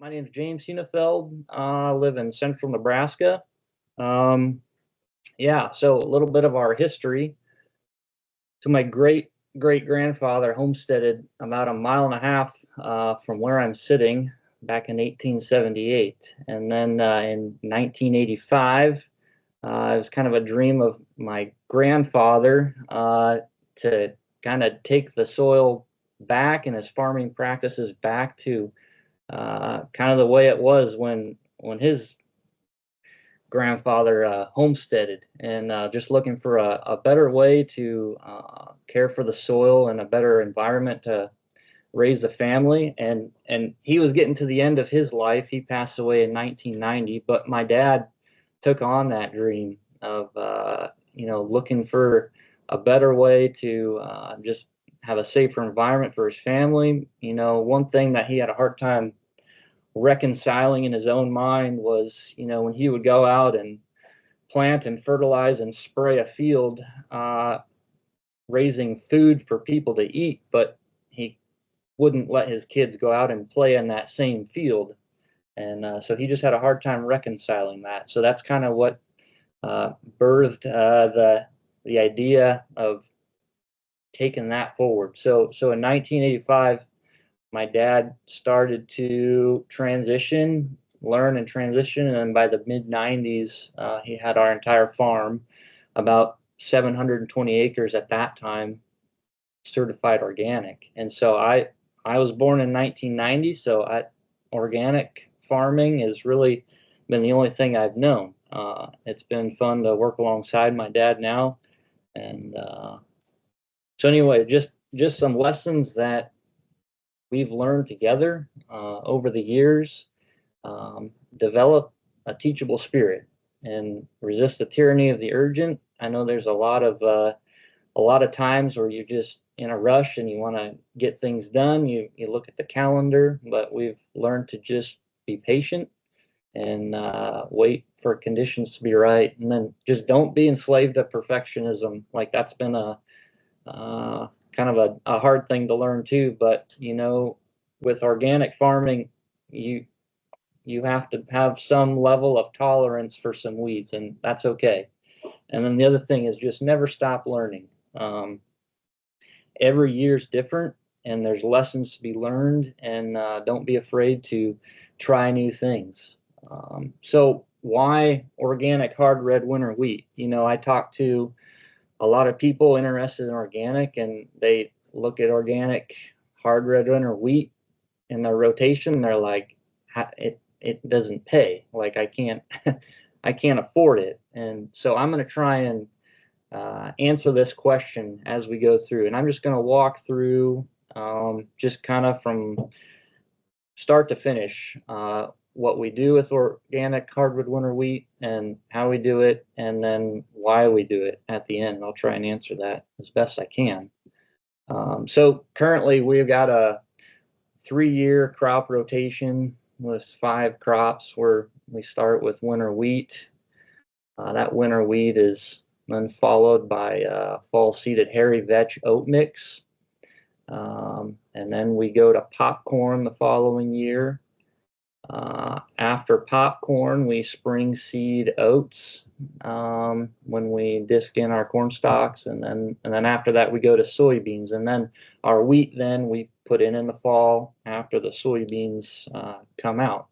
My name is James Huenefeld. I live in central Nebraska. Um, yeah, so a little bit of our history. So my great grandfather homesteaded about a mile and a half from where I'm sitting back in 1878. And then in 1985, it was kind of a dream of my grandfather to kind of take the soil back and his farming practices back to kind of the way it was when his grandfather homesteaded, and just looking for a better way to care for the soil and a better environment to raise a family. And he was getting to the end of his life. He passed away in 1990, but my dad took on that dream of looking for a better way to just have a safer environment for his family. One thing that he had a hard time reconciling in his own mind was, when he would go out and plant and fertilize and spray a field, raising food for people to eat, but he wouldn't let his kids go out and play in that same field. And so he just had a hard time reconciling that. So that's kind of what birthed the idea of taking that forward. So in 1985, my dad started to learn and transition, and then by the mid 90s, he had our entire farm, about 720 acres at that time, certified organic. And so I was born in 1990, so organic farming has really been the only thing I've known. It's been fun to work alongside my dad now, and so anyway, just some lessons that we've learned together over the years. Develop a teachable spirit and resist the tyranny of the urgent. I know there's a lot of times where you're just in a rush and you want to get things done. You look at the calendar, but we've learned to just be patient and wait for conditions to be right, and then just don't be enslaved to perfectionism. Like, that's been a kind of a hard thing to learn too. But with organic farming, you have to have some level of tolerance for some weeds, and that's okay. And then the other thing is just never stop learning. Every year's different, and there's lessons to be learned, and don't be afraid to try new things. So why organic hard red winter wheat? I talked to a lot of people interested in organic, and they look at organic hard red winter wheat in their rotation. They're like, it doesn't pay. Like, I can't I can't afford it. And so I'm going to try and answer this question as we go through, and I'm just going to walk through just kind of from start to finish what we do with organic hardwood winter wheat and how we do it, and then why we do it at the end. I'll try and answer that as best I can. So currently we've got a 3-year crop rotation with 5 crops, where we start with winter wheat. That winter wheat is then followed by fall seeded hairy vetch oat mix. And then we go to popcorn the following year. After popcorn, we spring seed oats when we disc in our corn stalks, and then after that we go to soybeans, and then our wheat then we put in the fall after the soybeans come out.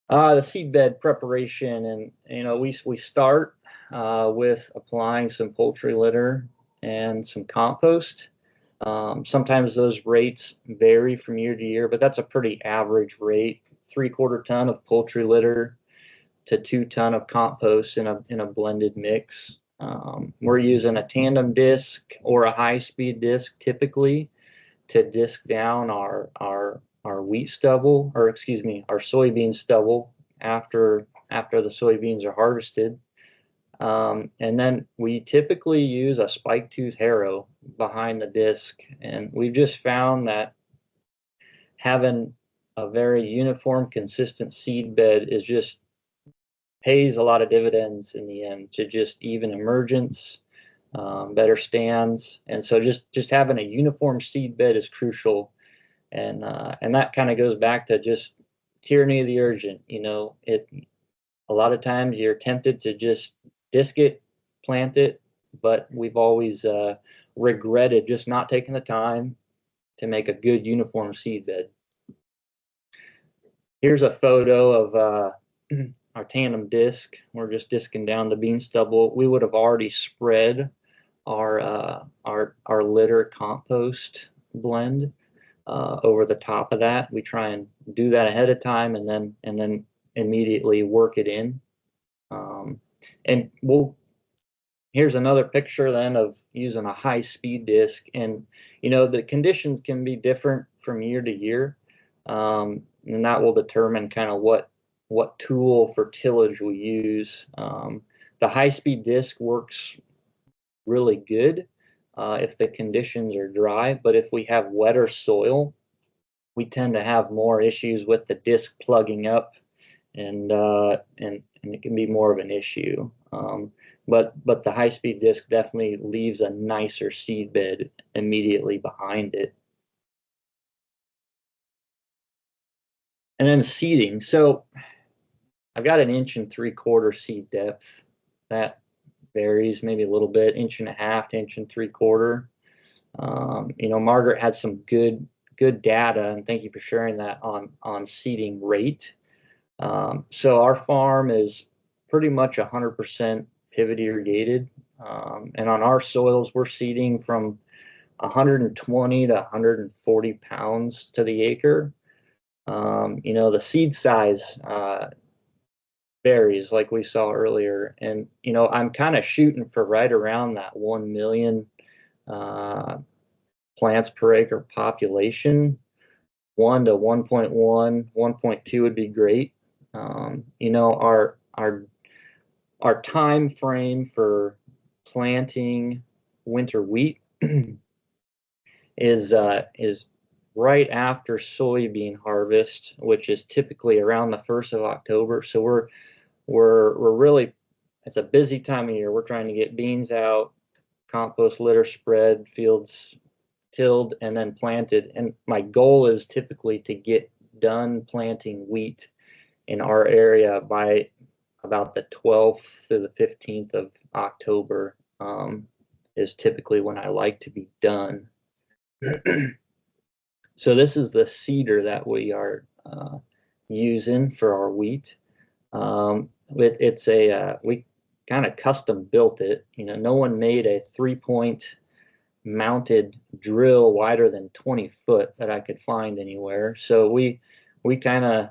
The seedbed preparation, and we start with applying some poultry litter and some compost. Sometimes those rates vary from year to year, but that's a pretty average rate: 3/4 ton of poultry litter to 2 ton of compost in a blended mix. We're using a tandem disc or a high-speed disc typically to disc down our wheat stubble, or excuse me, our soybean stubble after the soybeans are harvested. And then we typically use a spike tooth harrow behind the disc, and we've just found that having a very uniform, consistent seed bed is just pays a lot of dividends in the end, to just even emergence, better stands. And so just having a uniform seed bed is crucial. and that kind of goes back to just tyranny of the urgent. You know, a lot of times you're tempted to just disc it, plant it, but we've always regretted just not taking the time to make a good uniform seed bed. Here's a photo of our tandem disc. We're just disking down the bean stubble. We would have already spread our litter compost blend over the top of that. We try and do that ahead of time, and then immediately work it in. And here's another picture then of using a high-speed disc, and you know the conditions can be different from year to year, and that will determine kind of what tool for tillage we use. The high-speed disc works really good if the conditions are dry, but if we have wetter soil, we tend to have more issues with the disc plugging up, and it can be more of an issue. But the high-speed disc definitely leaves a nicer seed bed immediately behind it. And then seeding. So I've got an 1.75 inch seed depth. That varies maybe a little bit, 1.5 inches to 1.75 inches. You know, Margaret had some good data, and thank you for sharing that on seeding rate. So our farm is pretty much 100% pivot irrigated, and on our soils we're seeding from 120 to 140 pounds to the acre. You know, the seed size varies, like we saw earlier, and you know I'm kind of shooting for right around that 1 million plants per acre population. 1 to 1.1, 1.2 would be great. You know, our time frame for planting winter wheat is right after soybean harvest, which is typically around the 1st of October. So we're really, it's a busy time of year. We're trying to get beans out, compost litter spread, fields tilled, and then planted. And my goal is typically to get done planting wheat in our area by about the 12th to the 15th of October, is typically when I like to be done. So this is the seeder that we are using for our wheat. It's we kind of custom built it. You know, no one made a 3-point mounted drill wider than 20 foot that I could find anywhere. So we kind of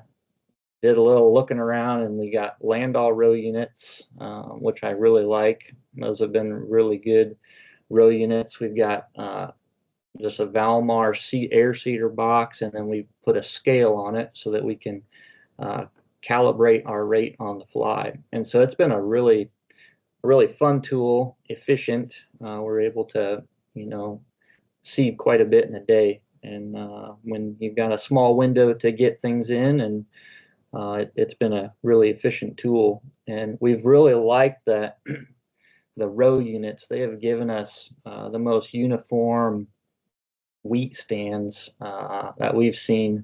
did a little looking around, and we got Landau row units, which I really like. Those have been really good row units. We've got just a Valmar air seeder box, and then we put a scale on it so that we can calibrate our rate on the fly. And so it's been a really fun tool, efficient. We're able to, you know, seed quite a bit in a day. And when you've got a small window to get things in, and it's been a really efficient tool. And we've really liked the row units. They have given us the most uniform wheat stands that we've seen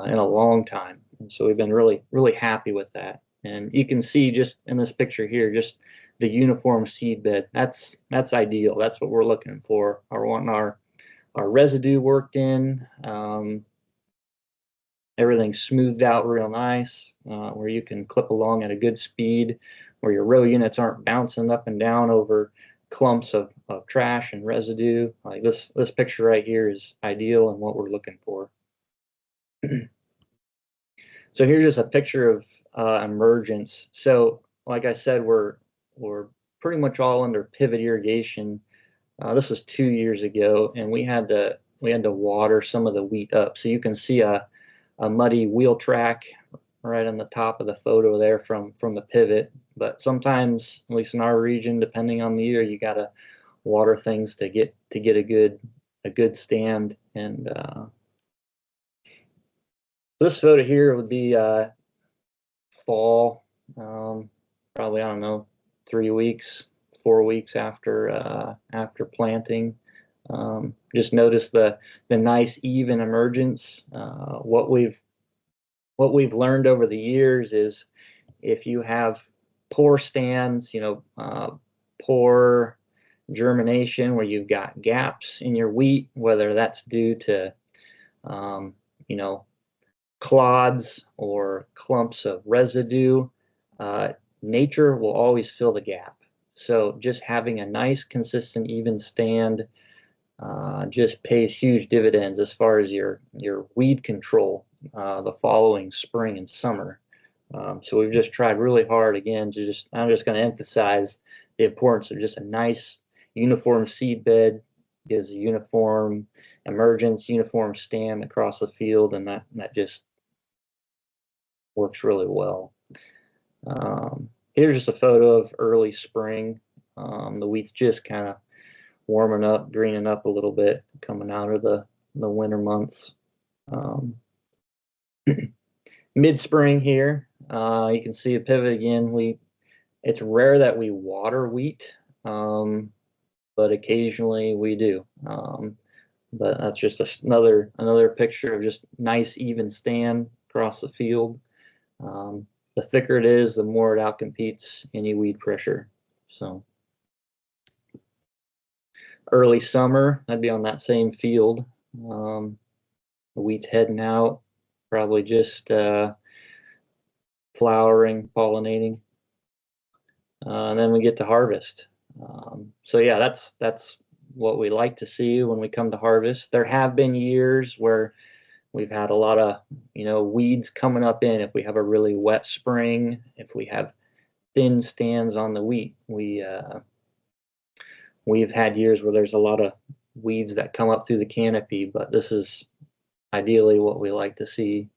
in a long time. And so we've been really happy with that. And you can see just in this picture here, just the uniform seed bed. That's ideal. That's what we're looking for. We're wanting our residue worked in, everything smoothed out real nice, where you can clip along at a good speed, where your row units aren't bouncing up and down over clumps of trash and residue. Like this picture right here is ideal and what we're looking for. So here's just a picture of emergence. So like I said, we're pretty much all under pivot irrigation. This was 2 years ago, and we had to water some of the wheat up. So you can see a muddy wheel track right on the top of the photo there from the pivot. But sometimes, at least in our region, depending on the year, you gotta water things to get a good stand. And this photo here would be fall, probably, I don't know, 3 weeks, 4 weeks after planting. Just notice the nice even emergence. What we've learned over the years is if you have poor stands, poor germination where you've got gaps in your wheat, whether that's due to you know, clods or clumps of residue, nature will always fill the gap. So just having a nice, consistent, even stand just pays huge dividends as far as your weed control the following spring and summer. So we've just tried really hard again to I'm just going to emphasize the importance of just a nice uniform seed bed, gives a uniform emergence, uniform stand across the field, and that just works really well. Here's just a photo of early spring. The wheat's just kind of warming up, greening up a little bit, coming out of the winter months. Mid-spring here, you can see a pivot again. It's rare that we water wheat, but occasionally we do. But that's just another picture of just nice even stand across the field. The thicker it is, the more it outcompetes any weed pressure. So early summer, I'd be on that same field. The wheat's heading out, probably just flowering, pollinating. And then we get to harvest. So yeah, that's what we like to see when we come to harvest. There have been years where we've had a lot of weeds coming up in. If we have a really wet spring, if we have thin stands on the wheat, we've had years where there's a lot of weeds that come up through the canopy, but this is ideally what we like to see.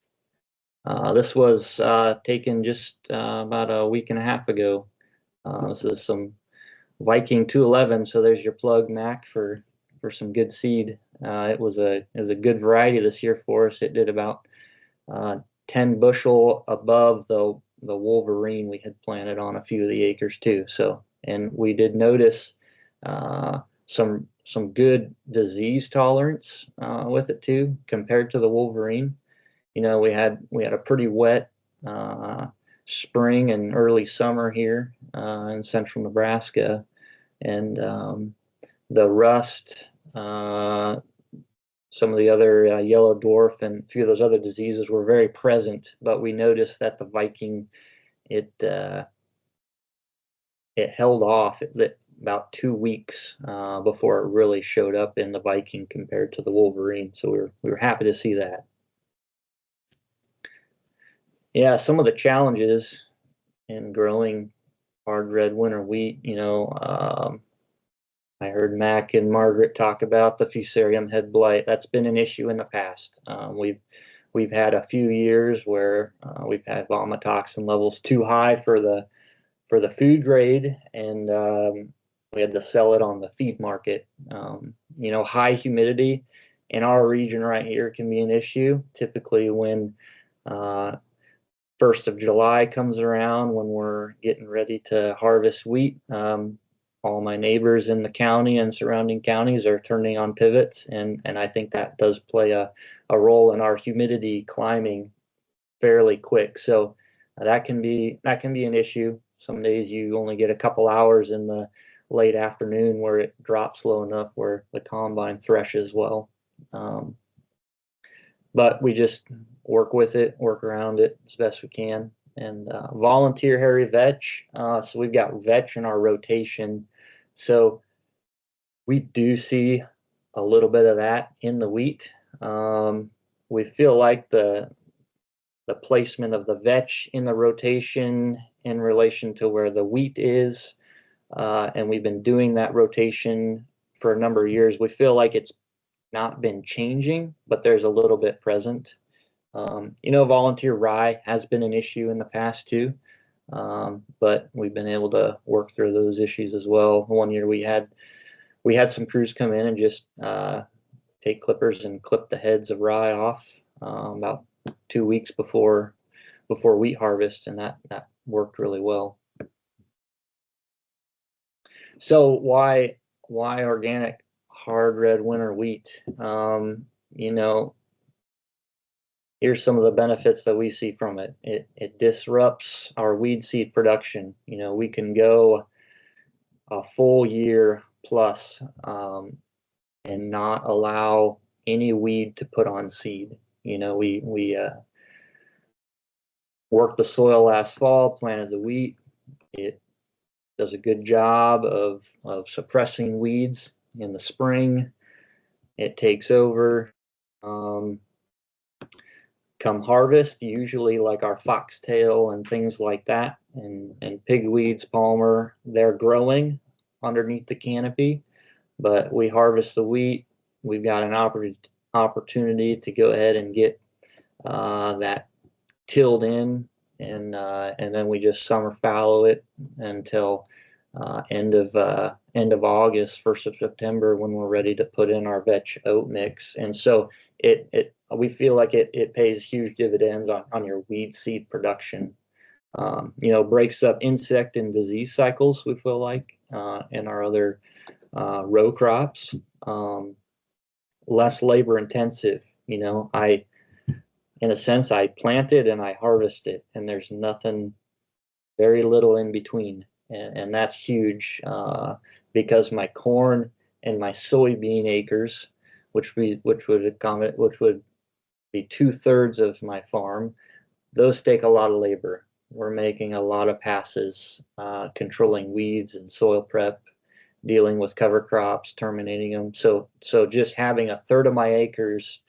This was taken just about a week and a half ago. This is some Viking 211, so there's your plug, Mac, for some good seed. It was a good variety this year for us. It did about 10 bushel above the Wolverine we had planted on a few of the acres too. So, and we did notice some good disease tolerance with it too, compared to the Wolverine. We had a pretty wet spring and early summer here in central Nebraska, and the rust, some of the other yellow dwarf and a few of those other diseases were very present, but we noticed that the Viking, it held off about 2 weeks before it really showed up in the Viking compared to the Wolverine. So we were happy to see that. Yeah, some of the challenges in growing hard red winter wheat, I heard Mac and Margaret talk about the Fusarium head blight. That's been an issue in the past. We've had a few years where we've had vomitoxin levels too high for the food grade, and we had to sell it on the feed market. High humidity in our region right here can be an issue. Typically when 1st of July comes around, when we're getting ready to harvest wheat, all my neighbors in the county and surrounding counties are turning on pivots, and I think that does play a role in our humidity climbing fairly quick. So that can be an issue. Some days you only get a couple hours in the late afternoon where it drops low enough where the combine threshes well. But we just work with it, work around it as best we can. And volunteer hairy vetch. So we've got vetch in our rotation. So we do see a little bit of that in the wheat. We feel like the placement of the vetch in the rotation in relation to where the wheat is, and we've been doing that rotation for a number of years. We feel like it's not been changing, but there's a little bit present. Volunteer rye has been an issue in the past too, but we've been able to work through those issues as well. One year we had some crews come in and just take clippers and clip the heads of rye off about 2 weeks before wheat harvest, and that worked really well. So why organic hard red winter wheat. You know, here's some of the benefits that we see from it. It disrupts our weed seed production. You know, we can go a full year plus and not allow any weed to put on seed. You know, we worked the soil last fall, planted the wheat. It does a good job of suppressing weeds in the spring. It takes over. Come harvest, usually like our foxtail and things like that, and pigweeds, palmer, they're growing underneath the canopy. But we harvest the wheat. We've got an opportunity to go ahead and get that tilled in, and then we just summer fallow it until end of August, 1st of September, when we're ready to put in our vetch oat mix. And so we feel like it pays huge dividends on your weed seed production. You know, breaks up insect and disease cycles, we feel like, in our other row crops. Less labor intensive. You know, in a sense, I plant it and I harvest it, and there's nothing, very little in between. And that's huge, because my corn and my soybean acres, which would be 2/3 of my farm, those take a lot of labor. We're making a lot of passes, controlling weeds and soil prep, dealing with cover crops, terminating them. So just having 1/3 of my acres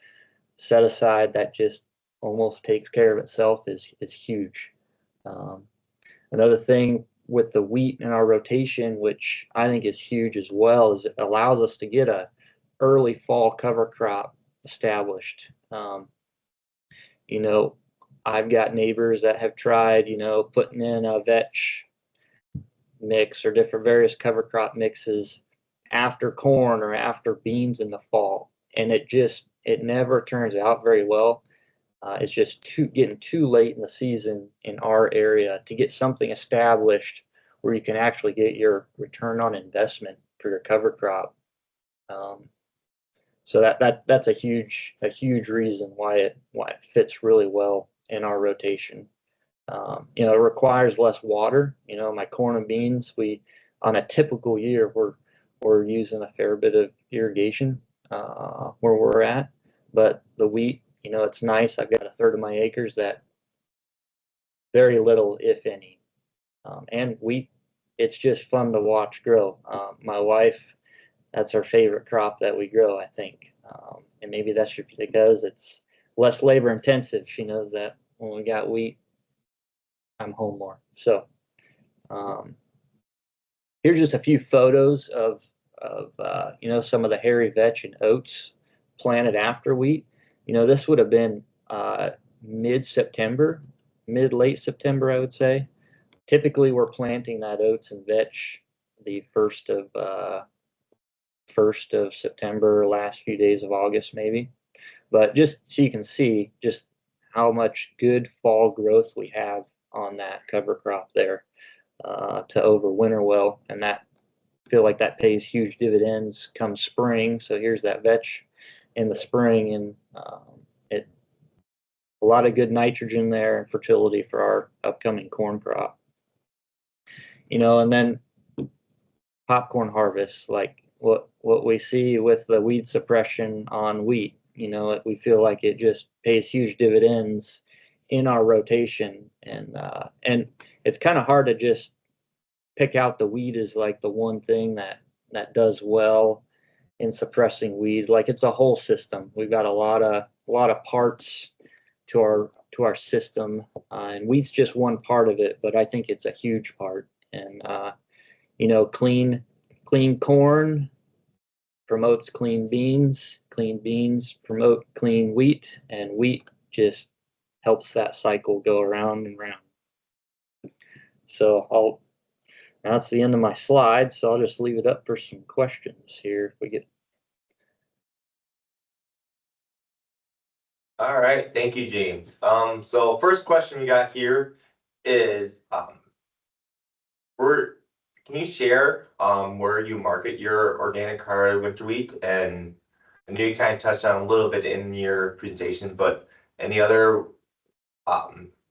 set aside that just almost takes care of itself is huge. Another thing with the wheat in our rotation, which I think is huge as well, is it allows us to get a early fall cover crop established. You know, I've got neighbors that have tried, you know, putting in a vetch mix or different various cover crop mixes after corn or after beans in the fall, and it never turns out very well. It's just getting too late in the season in our area to get something established where you can actually get your return on investment for your cover crop. So that's a huge reason why it fits really well in our rotation. You know, it requires less water. You know, my corn and beans, on a typical year, we're using a fair bit of irrigation where we're at. But the wheat, you know, it's nice. I've got 1/3 of my acres that very little, if any. And wheat, it's just fun to watch grow. My wife, that's our favorite crop that we grow, I think. And maybe that's just because it's less labor intensive. She knows that when we got wheat, I'm home more. So here's just a few photos of you know, some of the hairy vetch and oats planted after wheat. You know, this would have been mid-September, late September, I would say. Typically, we're planting that oats and vetch the 1st of September, last few days of August, maybe. But just so you can see just how much good fall growth we have on that cover crop there to overwinter well, and that feel like that pays huge dividends come spring. So here's that vetch in the spring, and a lot of good nitrogen there and fertility for our upcoming corn crop. You know, and then popcorn harvest, like what we see with the weed suppression on wheat. You know, we feel like it just pays huge dividends in our rotation, and it's kind of hard to just pick out the weed as like the one thing that does well in suppressing weeds. Like, it's a whole system. We've got a lot of parts to our system, and wheat's just one part of it, but I think it's a huge part. And you know, clean corn promotes clean beans promote clean wheat, and wheat just helps that cycle go around and round. So that's the end of my slides, so I'll just leave it up for some questions here if we get. All right, thank you, James. So first question we got here is, can you share where you market your organic hard winter wheat? And I know you kind of touched on a little bit in your presentation, but any other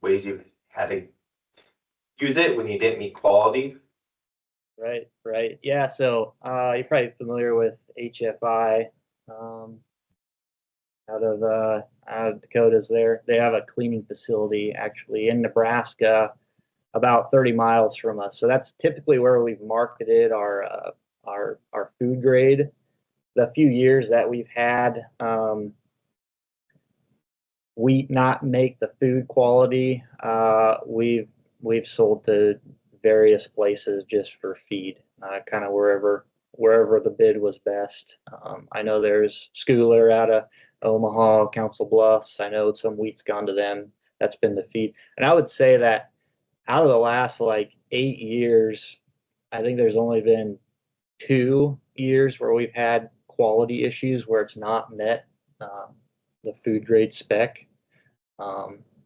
ways you've had to use it when you didn't meet quality? Right, right. Yeah, so you're probably familiar with HFI um, out of Dakotas there. They have a cleaning facility actually in Nebraska, about 30 miles from us. So that's typically where we've marketed our food grade. The few years that we've had wheat not make the food quality, we've sold to various places just for feed, kind of wherever the bid was best. I know there's Schooler out of Omaha, Council Bluffs. I know some wheat's gone to them. That's been the feed, and I would say that out of the last like 8 years, I think there's only been 2 years where we've had quality issues where it's not met the food grade spec.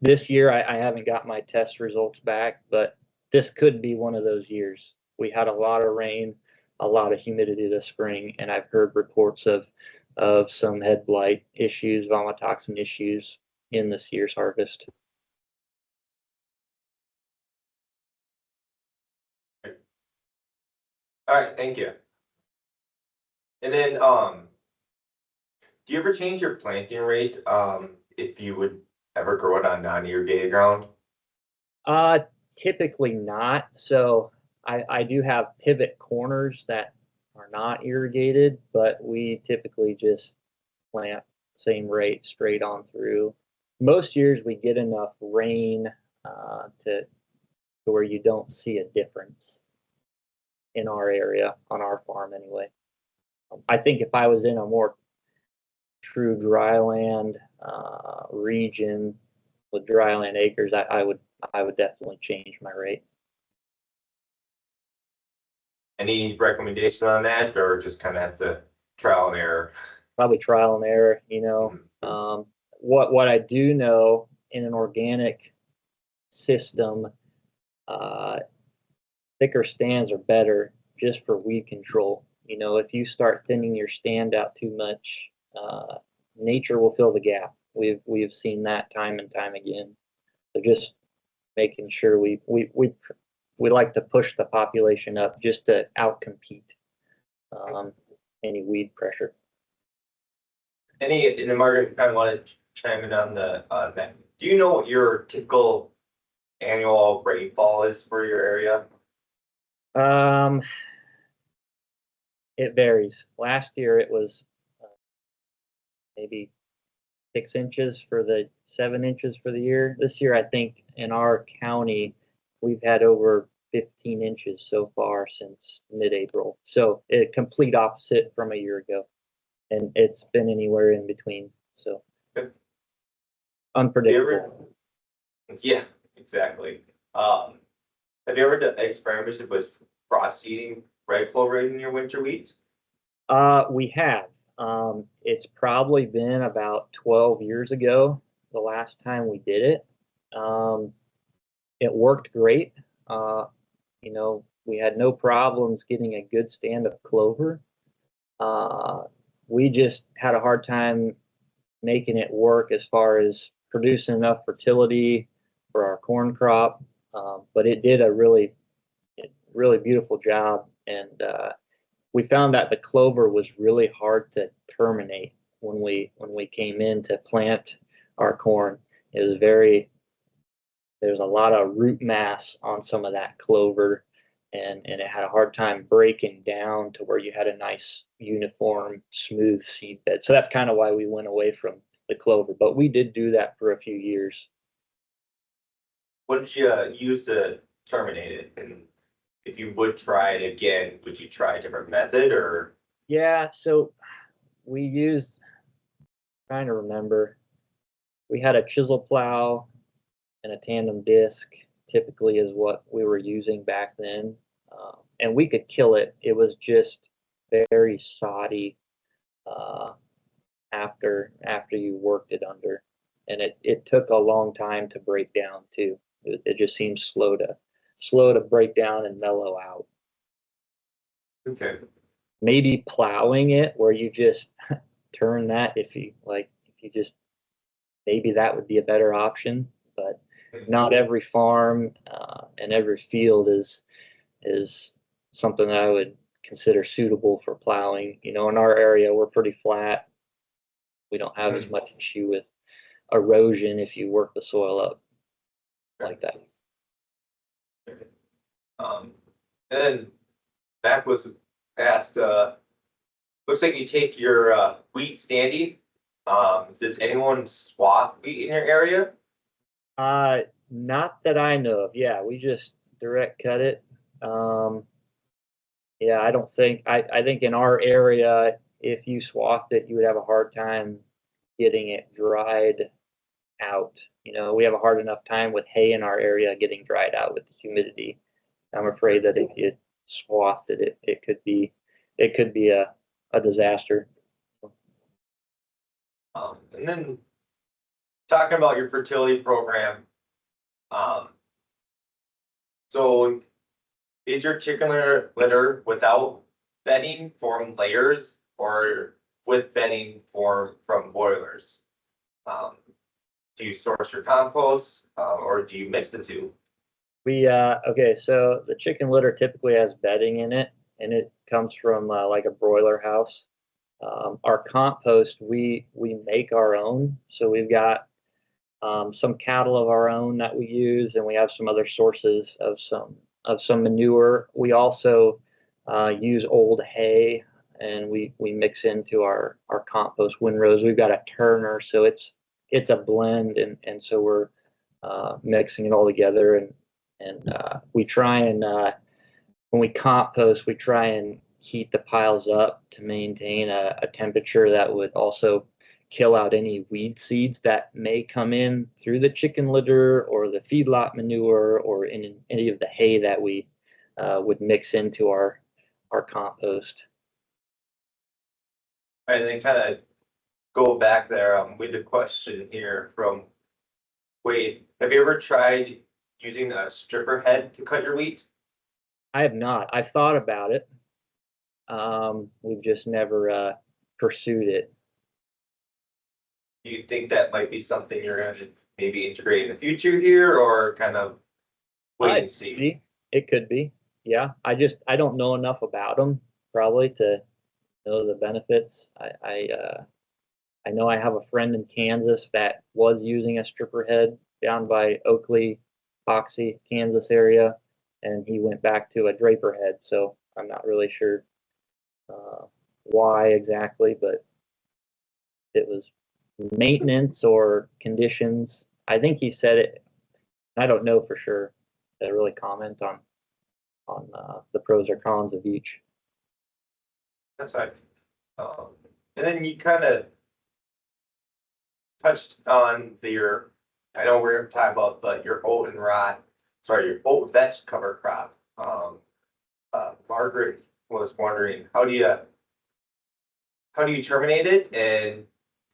This year, I haven't got my test results back, but this could be one of those years. We had a lot of rain, a lot of humidity this spring, and I've heard reports of some head blight issues, vomitoxin issues in this year's harvest. All right, thank you. And then, do you ever change your planting rate if you would ever grow it on non-irrigated ground? Uh, Typically not. So I do have pivot corners that are not irrigated, but we typically just plant same rate straight on through. Most years we get enough rain to where you don't see a difference in our area on our farm anyway. I think if I was in a more true dryland region with dryland acres, I would definitely change my rate. Any recommendation on that, or just kind of have to trial and error? Probably trial and error, you know. What I do know in an organic system, uh, thicker stands are better just for weed control. You know, if you start thinning your stand out too much, nature will fill the gap. We've seen that time and time again. So just making sure we like to push the population up just to outcompete any weed pressure. In the Margaret, I want to chime in on the that. Do you know what your typical annual rainfall is for your area? Um, it varies. Last year it was maybe 6 inches for the 7 inches for the year. This year, I think in our county, we've had over 15 inches so far since mid-April. So a complete opposite from a year ago, and it's been anywhere in between. So unpredictable. Yeah, exactly. Have you ever experimented with frost seeding red clover in your winter wheat? We have. It's probably been about 12 years ago, the last time we did it. It worked great. You know, we had no problems getting a good stand of clover. We just had a hard time making it work as far as producing enough fertility for our corn crop. But it did a really beautiful job, and we found that the clover was really hard to terminate when we came in to plant our corn. It was there's a lot of root mass on some of that clover, and it had a hard time breaking down to where you had a nice uniform smooth seed bed. So that's kind of why we went away from the clover, but we did do that for a few years. What did you use to terminate it? And if you would try it again, would you try a different method or? Yeah, so we used, trying to remember, we had a chisel plow and a tandem disc typically is what we were using back then. And we could kill it. It was just very soddy after you worked it under. And it took a long time to break down too. It just seems slow to break down and mellow out. Okay. Maybe plowing it where you just turn that if you like, if you just, maybe that would be a better option, but not every farm and every field is something that I would consider suitable for plowing. You know, in our area, we're pretty flat. We don't have as much issue with erosion if you work the soil up like that. Um, and then Mac was asked, looks like you take your wheat standing. Does anyone swath wheat in your area? Not that I know of. Yeah, we just direct cut it. Yeah, I don't think I think in our area, if you swathed it, you would have a hard time getting it dried out. You know, we have a hard enough time with hay in our area getting dried out with the humidity. I'm afraid that if you swathed it, it could be a disaster. And then talking about your fertility program, um, so is your chicken litter without bedding from layers or with bedding from boilers? Do you source your compost or do you mix the two? We okay, so the chicken litter typically has bedding in it, and it comes from like a broiler house. Our compost, we make our own, so we've got some cattle of our own that we use, and we have some other sources of some manure. We also use old hay, and we mix into our compost windrows. We've got a turner, so it's a blend, and so we're mixing it all together, and we try and when we compost, we try and heat the piles up to maintain a temperature that would also kill out any weed seeds that may come in through the chicken litter or the feedlot manure or in any of the hay that we would mix into our compost. And then kind of go back there. We had a question here from Wade. Have you ever tried using a stripper head to cut your wheat? I have not. I've thought about it. We've just never pursued it. Do you think that might be something you're going to maybe integrate in the future here, or kind of wait and see? It could be. Yeah, I don't know enough about them probably to know the benefits. I know I have a friend in Kansas that was using a stripper head down by Oakley, Oxy, Kansas area, and he went back to a draper head. So I'm not really sure why exactly, but it was maintenance or conditions. I think he said it. I don't know for sure to really comment on the pros or cons of each. That's right. And then you kind of touched on your, I know we're talking about, but your oat and rot, sorry, your oat vetch cover crop. Margaret was wondering, how do you terminate it, and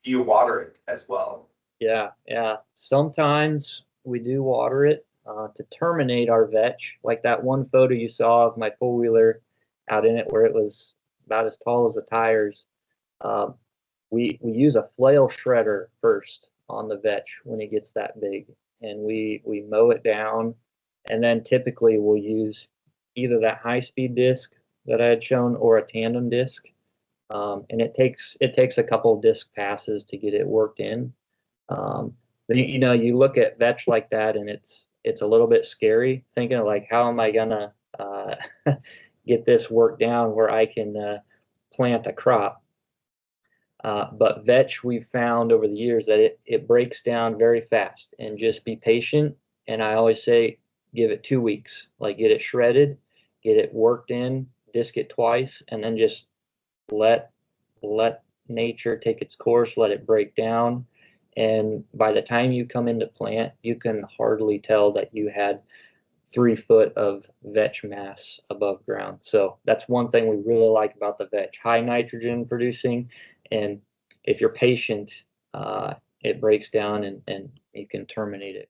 do you water it as well? Yeah, yeah. Sometimes we do water it to terminate our vetch, like that one photo you saw of my four wheeler out in it, where it was about as tall as the tires. Um, we use a flail shredder first on the vetch when it gets that big, and we mow it down, and then typically we'll use either that high speed disc that I had shown or a tandem disc, and it takes a couple of disc passes to get it worked in. But you know, you look at vetch like that, and it's a little bit scary, thinking like, how am I gonna get this worked down where I can plant a crop? But vetch, we've found over the years that it breaks down very fast, and just be patient. And I always say, give it 2 weeks, like get it shredded, get it worked in, disc it twice, and then just let let nature take its course, let it break down. And by the time you come into plant, you can hardly tell that you had 3 foot of vetch mass above ground. So that's one thing we really like about the vetch: high nitrogen producing, and if you're patient, it breaks down and you can terminate it.